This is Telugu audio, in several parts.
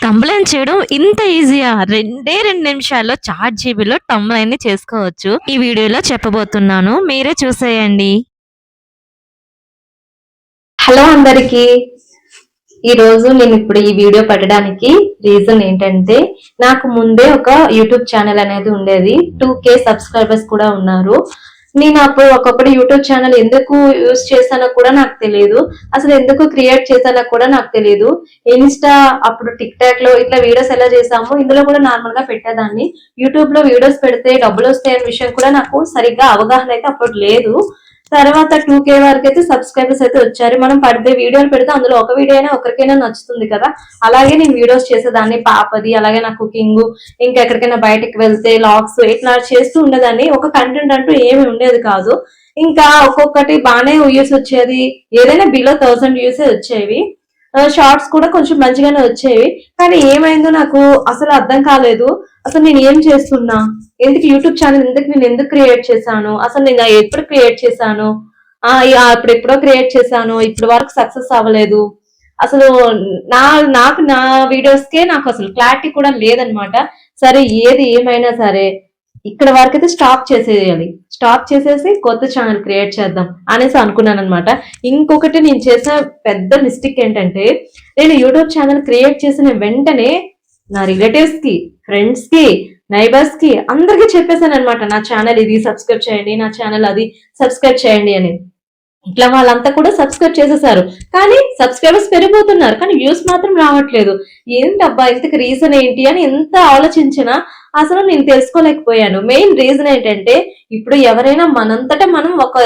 తంబ్లైన్ చేయడం ఇంత ఈజీయా? 2 నిమిషాల్లో చాట్‌జీపీలో తంబ్లైన్‌ని చేసుకోవచ్చు. ఈ వీడియోలో చెప్పబోతున్నాను. మీరే చూసేయండి. హలో అందరికి. ఈరోజు నేను ఇప్పుడు ఈ వీడియో పెట్టడానికి రీజన్ ఏంటంటే, నాకు ముందే ఒక యూట్యూబ్ ఛానల్ అనేది ఉండేది. 2K సబ్స్క్రైబర్స్ కూడా ఉన్నారు. నేను అప్పుడు ఒకప్పుడు యూట్యూబ్ ఛానల్ ఎందుకు యూజ్ చేశానో కూడా నాకు తెలియదు. అసలు ఎందుకు క్రియేట్ చేశానో కూడా నాకు తెలియదు. ఇన్స్టా, అప్పుడు టిక్ టాక్ లో ఇట్లా వీడియోస్ ఎలా చేసామో ఇందులో కూడా నార్మల్ గా పెట్టేదాన్ని. యూట్యూబ్ లో వీడియోస్ పెడితే డబ్బులు వస్తాయనే విషయం కూడా నాకు సరిగ్గా అవగాహన అయితే అప్పుడు లేదు. తర్వాత 2K వరకు అయితే సబ్స్క్రైబర్స్ అయితే వచ్చారు. మనం పడితే వీడియోలు పెడితే అందులో ఒక వీడియో అయినా ఒకరికైనా నచ్చుతుంది కదా. అలాగే నేను వీడియోస్ చేసేదాన్ని, పాపది, అలాగే నా కుకింగ్, ఇంకా ఎక్కడికైనా బయటకు వెళ్తే లాగ్స్ ఇట్లా చేస్తూ ఉండేదాన్ని. ఒక కంటెంట్ అంటూ ఏమి ఉండేది కాదు. ఇంకా ఒక్కొక్కటి బాగానే వ్యూస్ వచ్చేది. ఏదైనా బిలో 1000 వ్యూసే వచ్చేవి. షార్ట్స్ కూడా కొంచెం మంచిగానే వచ్చేవి. కానీ ఏమైందో నాకు అసలు అర్థం కాలేదు. అసలు నేను ఏం చేస్తున్నా, ఎందుకు యూట్యూబ్ ఛానల్ నేను ఎందుకు క్రియేట్ చేశాను, అసలు నేను ఎప్పుడు క్రియేట్ చేశాను, అప్పుడు ఎప్పుడో క్రియేట్ చేశాను, ఇప్పుడు వరకు సక్సెస్ అవ్వలేదు. అసలు నా వీడియోస్ కే నాకు అసలు క్లారిటీ కూడా లేదనమాట. సరే, ఏది ఏమైనా సరే ఇక్కడ వరకు అయితే స్టాప్ చేసేయాలి. స్టాప్ చేసేసి కొత్త ఛానల్ క్రియేట్ చేద్దాం అనేసి అనుకున్నాను అనమాట. ఇంకొకటి నేను చేసిన పెద్ద మిస్టేక్ ఏంటంటే, నేను యూట్యూబ్ ఛానల్ క్రియేట్ చేసిన వెంటనే నా రిలేటివ్స్ కి, ఫ్రెండ్స్ కి, నైబర్స్ కి అందరికీ చెప్పేశాను అనమాట, నా ఛానల్ ఇది సబ్స్క్రైబ్ చేయండి, నా ఛానల్ అది సబ్స్క్రైబ్ చేయండి అని. ఇట్లా వాళ్ళంతా కూడా సబ్స్క్రైబ్ చేసేసారు. కానీ సబ్స్క్రైబర్స్ పెరిగిపోతున్నారు, కానీ వ్యూస్ మాత్రం రావట్లేదు. ఏంటబ్బా, ఇంతకు రీజన్ ఏంటి అని ఎంత ఆలోచించినా అసలు నేను తెలుసుకోలేకపోయాను. మెయిన్ రీజన్ ఏంటంటే, ఇప్పుడు ఎవరైనా మనంతటా మనం ఒక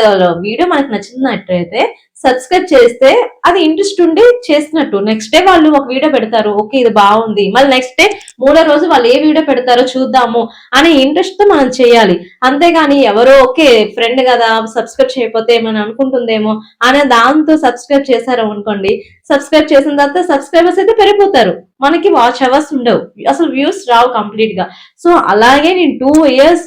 వీడియో మనకు నచ్చినట్టయితే సబ్స్క్రైబ్ చేస్తే అది ఇంట్రెస్ట్ ఉండి చేసినట్టు. నెక్స్ట్ డే వాళ్ళు ఒక వీడియో పెడతారు, ఓకే ఇది బాగుంది, మళ్ళీ నెక్స్ట్ డే మూడో రోజు వాళ్ళు ఏ వీడియో పెడతారో చూద్దాము అనే ఇంట్రెస్ట్ తో మనం చేయాలి. అంతేగాని ఎవరో ఓకే ఫ్రెండ్ కదా సబ్స్క్రైబ్ చేయకపోతే ఏమైనా అనుకుంటుందేమో అనే దాంతో సబ్స్క్రైబ్ చేశారు అనుకోండి, సబ్స్క్రైబ్ చేసిన తర్వాత సబ్స్క్రైబర్స్ అయితే పెరిగిపోతారు, మనకి వాచ్ అవర్స్ ఉండవు, అసలు వ్యూస్ రావు కంప్లీట్ గా. సో అలాగే నేను 2 years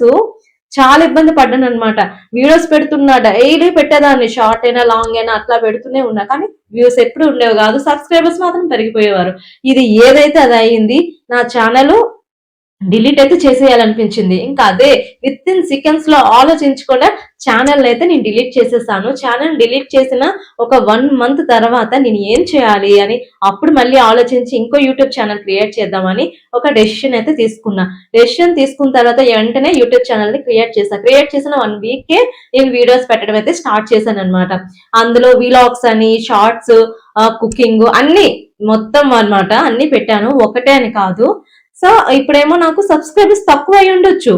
చాలా ఇబ్బంది పడ్డాను అనమాట. వీడియోస్ పెడుతున్నా, డైలీ పెట్టేదాన్ని, షార్ట్ అయినా లాంగ్ అయినా అట్లా పెడుతూనే ఉన్నా, కానీ వ్యూస్ ఎప్పుడు ఉండేవి కాదు, సబ్స్క్రైబర్స్ మాత్రం పెరిగిపోయేవారు. ఇది ఏదైతే అది అయింది. నా ఛానల్ డిలీట్ అయితే చేసేయాలనిపించింది. ఇంకా అదే విత్ ఇన్ సెకండ్స్ లో ఆలోచించకుండా ఛానల్ అయితే నేను డిలీట్ చేసేసాను. ఛానల్ డిలీట్ చేసిన ఒక 1 month తర్వాత నేను ఏం చేయాలి అని అప్పుడు మళ్ళీ ఆలోచించి ఇంకో యూట్యూబ్ ఛానల్ క్రియేట్ చేద్దామని ఒక డెసిషన్ అయితే తీసుకున్నా. డెసిషన్ తీసుకున్న తర్వాత వెంటనే యూట్యూబ్ ఛానల్ ని క్రియేట్ చేశాను. క్రియేట్ చేసిన 1 week నేను వీడియోస్ పెట్టడం అయితే స్టార్ట్ చేశాను అనమాట. అందులో వీలాగ్స్ అని, షార్ట్స్, కుకింగ్ అన్ని మొత్తం అనమాట అన్ని పెట్టాను, ఒకటే అని కాదు. సో ఇప్పుడేమో నాకు సబ్స్క్రైబర్స్ తక్కువ అయి ఉండొచ్చు,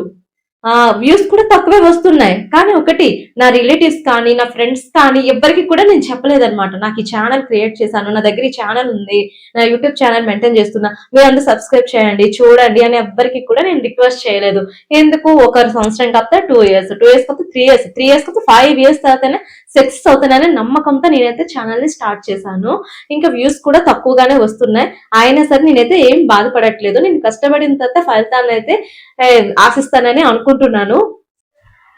వ్యూస్ కూడా తక్కువే వస్తున్నాయి. కానీ ఒకటి, నా రిలేటివ్స్ కానీ నా ఫ్రెండ్స్ కానీ ఎవ్వరికి కూడా నేను చెప్పలేదన్నమాట, నాకు ఈ ఛానల్ క్రియేట్ చేశాను, నా దగ్గర ఈ ఛానల్ ఉంది, నా యూట్యూబ్ ఛానల్ మెయింటైన్ చేస్తున్నా, మీరు అందరూ సబ్స్క్రైబ్ చేయండి, చూడండి అని ఎవ్వరికి కూడా నేను రిక్వెస్ట్ చేయలేదు. ఎందుకు, ఒక సంవత్సరం కాకపోతే 2 years, 2 years కాకపోతే 3 years, 3 years కాకపోతే 5 years తర్వాతనే సక్సెస్ అవుతాననే నమ్మకంతో నేనైతే ఛానల్ ని స్టార్ట్ చేశాను. ఇంకా వ్యూస్ కూడా తక్కువగానే వస్తున్నాయి. అయినా సరే నేనైతే ఏం బాధపడట్లేదు. నేను కష్టపడిన తర్వాత ఫలితాన్ని అయితే ఆశిస్తానని అనుకుంటున్నాను.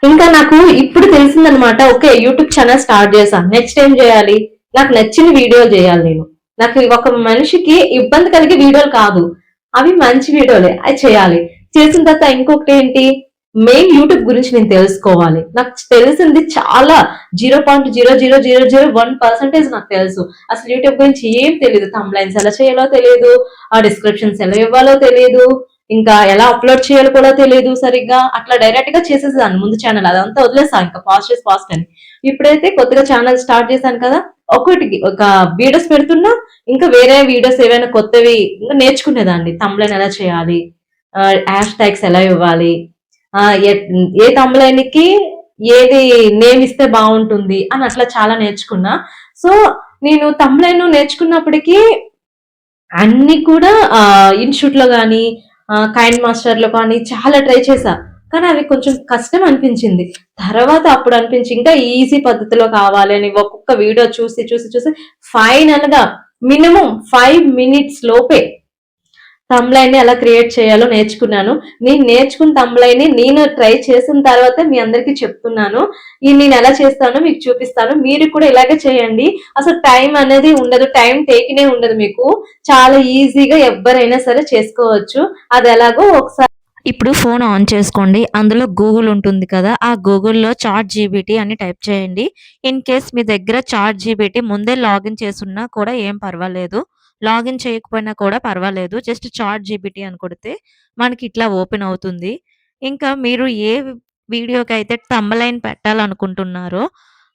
ఇంకా నాకు ఇప్పుడు తెలిసిందనమాట, ఓకే యూట్యూబ్ ఛానల్ స్టార్ట్ చేశాను, నెక్స్ట్ ఏం చేయాలి, నాకు నచ్చిన వీడియోలు చేయాలి. నాకు ఒక మనిషికి ఇబ్బంది కలిగే వీడియోలు కాదు, అవి మంచి వీడియోలే, అవి చేయాలి. చేసిన తర్వాత ఇంకొకటి ఏంటి, మెయిన్ యూట్యూబ్ గురించి నేను తెలుసుకోవాలి. నాకు తెలిసింది చాలా 0.00001% నాకు తెలుసు. అసలు యూట్యూబ్ గురించి ఏం తెలియదు. థంబ్లైన్స్ ఎలా చేయాలో తెలియదు, ఆ డిస్క్రిప్షన్స్ ఎలా ఇవ్వాలో తెలియదు, ఇంకా ఎలా అప్లోడ్ చేయాలో కూడా తెలియదు సరిగ్గా. అట్లా డైరెక్ట్ గా చేసేసాను ముందు ఛానల్, అదంతా వదిలేసాను ఇంకా ఫాస్ట్ అని. ఇప్పుడైతే కొత్తగా ఛానల్ స్టార్ట్ చేశాను కదా, ఒక వీడియోస్ పెడుతున్నా, ఇంకా వేరే వీడియోస్ ఏవైనా కొత్తవి ఇంకా నేర్చుకునేదాన్ని. థంబ్లైన్ ఎలా చేయాలి, హ్యాష్ ట్యాగ్స్ ఎలా ఇవ్వాలి, ఏ థంబ్లైన్ కి ఏది నేమ్ ఇస్తే బాగుంటుంది అని అట్లా చాలా నేర్చుకున్నా. సో నేను థంబ్లైన్ నేర్చుకున్నప్పటికీ అన్ని కూడా ఇన్స్టిట్యూట్ లో కానీ, కైండ్ మాస్టర్ లో కానీ చాలా ట్రై చేశా, కానీ అవి కొంచెం కష్టం అనిపించింది. తర్వాత అప్పుడు అనిపించి ఇంకా ఈజీ పద్ధతిలో కావాలి అని ఒక్కొక్క వీడియో చూసి చూసి చూసి ఫైనల్ గా మినిమం 5 minutes లోపే థంబ్‌లైన్‌ని ఎలా క్రియేట్ చేయాలో నేర్చుకున్నాను. నేను నేర్చుకున్న థంబ్‌లైన్‌ని నేను ట్రై చేసిన తర్వాత మీ అందరికీ చెప్తున్నాను. ఇది నేను ఎలా చేస్తానో మీకు చూపిస్తాను. మీరు కూడా ఇలాగే చేయండి. అసలు టైం అనేది ఉండదు. టైం టేకింగే ఉండదు మీకు. చాలా ఈజీగా ఎవ్వరైనా సరే చేసుకోవచ్చు. అది ఎలాగో ఒకసారి ఇప్పుడు ఫోన్ ఆన్ చేసుకోండి. అందులో గూగుల్ ఉంటుంది కదా! ఆ గూగుల్‌లో చాట్ జీపీటీ అని టైప్ చేయండి. ఇన్ కేస్ మీ దగ్గర చాట్ జీపీటీ ముందే లాగిన్ చేసున్నా కూడా ఏం పర్వాలేదు. లాగిన్ చేయకపోయినా కూడా పర్వాలేదు. జస్ట్ చాట్ జీపీటీ అని కొడితే మనకి ఇట్లా ఓపెన్ అవుతుంది. ఇంకా మీరు ఏ వీడియోకైతే థంబ్‌లైన్ పెట్టాలనుకుంటున్నారో,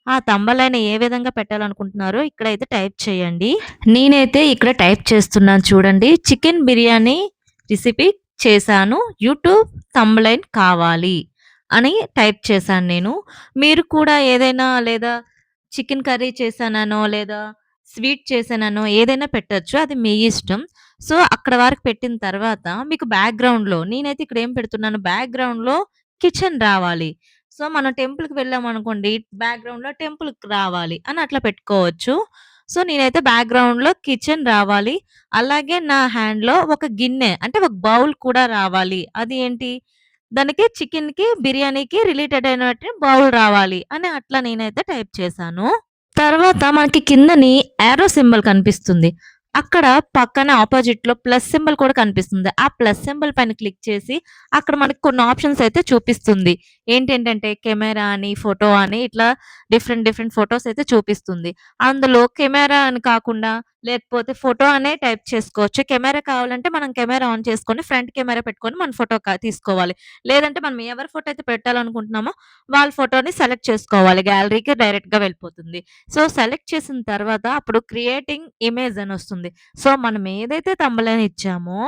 ఆ థంబ్‌లైన్ ఏ విధంగా పెట్టాలనుకుంటున్నారో ఇక్కడైతే టైప్ చేయండి. నేనైతే ఇక్కడ టైప్ చేస్తున్నాను చూడండి. చికెన్ బిర్యానీ రెసిపీ చేశాను. యూట్యూబ్ థంబ్‌లైన్ కావాలి అని టైప్ చేశాను నేను. మీరు కూడా ఏదైనా లేదా చికెన్ కర్రీ చేశాననో, లేదా స్వీట్ చేశాననో ఏదైనా పెట్టొచ్చు. అది మీ ఇష్టం. సో, అక్కడ వరకు పెట్టిన తర్వాత మీకు బ్యాక్‌గ్రౌండ్‌లో నేనైతే ఇక్కడ ఏం పెడుతున్నాను బ్యాక్‌గ్రౌండ్‌లో కిచెన్ రావాలి. సో, మనం టెంపుల్‌కి వెళ్ళామనుకోండి బ్యాక్‌గ్రౌండ్‌లో టెంపుల్‌కి రావాలి అని అట్లా పెట్టుకోవచ్చు. సో, నేనైతే బ్యాక్‌గ్రౌండ్‌లో కిచెన్ రావాలి. అలాగే నా హ్యాండ్‌లో ఒక గిన్నె అంటే ఒక బౌల్ కూడా రావాలి. అది ఏంటి? దానికి చికెన్‌కి, బిర్యానీకి రిలేటెడ్ అయినట్టు బౌల్ రావాలి అని అట్లా నేనైతే టైప్ చేశాను. తర్వాత మనకి కిందని యారో సింబల్ కనిపిస్తుంది. అక్కడ పక్కన అపోజిట్‌లో ప్లస్ సింబల్ కూడా కనిపిస్తుంది. ఆ ప్లస్ సింబల్ పైన క్లిక్ చేసి అక్కడ మనకు కొన్ని ఆప్షన్స్ అయితే చూపిస్తుంది. ఏంటేంటంటే కెమెరా అని, ఫోటో అని ఇట్లా డిఫరెంట్ ఫోటోస్ అయితే చూపిస్తుంది. అందులో కెమెరా అని కాకుండా లేకపోతే ఫోటో అనే టైప్ చేసుకోవచ్చు. కెమెరా కావాలంటే మనం కెమెరా ఆన్ చేసుకొని ఫ్రంట్ కెమెరా పెట్టుకొని మన ఫోటో తీసుకోవాలి. లేదంటే మనం ఎవరి ఫోటో అయితే పెట్టాలనుకుంటున్నామో వాళ్ళ ఫోటోని సెలెక్ట్ చేసుకోవాలి. గ్యాలరీకి డైరెక్ట్‌గా వెళ్ళిపోతుంది. సో, సెలెక్ట్ చేసిన తర్వాత అప్పుడు క్రియేటింగ్ ఇమేజ్ అనొస్తుంది. సో, మనం ఏదైతే థంబ్‌లైన్ ఇచ్చామో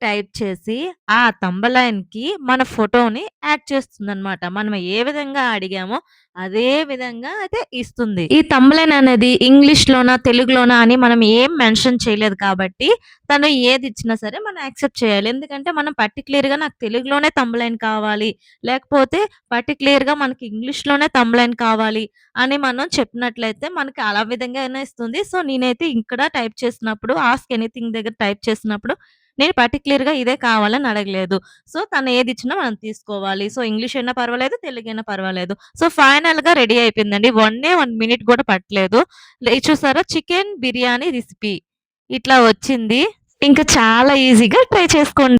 టైప్ చేసి ఆ థంబ్‌లైన్‌కి మన ఫోటోని యాడ్ చేస్తుందనమాట. మనం ఏ విధంగా అడిగామో అదే విధంగా అయితే ఇస్తుంది. ఈ థంబ్‌లైన్ అనేది ఇంగ్లీష్‌లోనా, తెలుగులోనా అని మనం ఏం మెన్షన్ చేయలేదు కాబట్టి తను ఏదిచ్చినా సరే మనం యాక్సెప్ట్ చేయాలి. ఎందుకంటే మనం పర్టిక్యులర్‌గా నాకు తెలుగులోనే థంబ్‌లైన్ కావాలి, లేకపోతే పర్టిక్యులర్‌గా మనకి ఇంగ్లీష్‌లోనే థంబ్‌లైన్ కావాలి అని మనం చెప్పినట్లయితే మనకి అలా విధంగానే ఇస్తుంది. సో, నేనైతే ఇక్కడ టైప్ చేసినప్పుడు ఆస్క్ ఎనీథింగ్ దగ్గర టైప్ చేసినప్పుడు నేను పర్టిక్యులర్‌గా ఇదే కావాలని అడగలేదు. సో, తను ఏదిచ్చినా మనం తీసుకోవాలి. సో, ఇంగ్లీష్ అయినా పర్వాలేదు, తెలుగైనా పర్వాలేదు. సో, ఫైనల్‌గా రెడీ అయిపోయిందండి. 1 మినిట్ కూడా పట్టలేదు. ఇది చూసారా చికెన్ బిర్యానీ రెసిపీ ఇట్లా వచ్చింది. ఇంకా చాలా ఈజీగా ట్రై చేసుకోండి.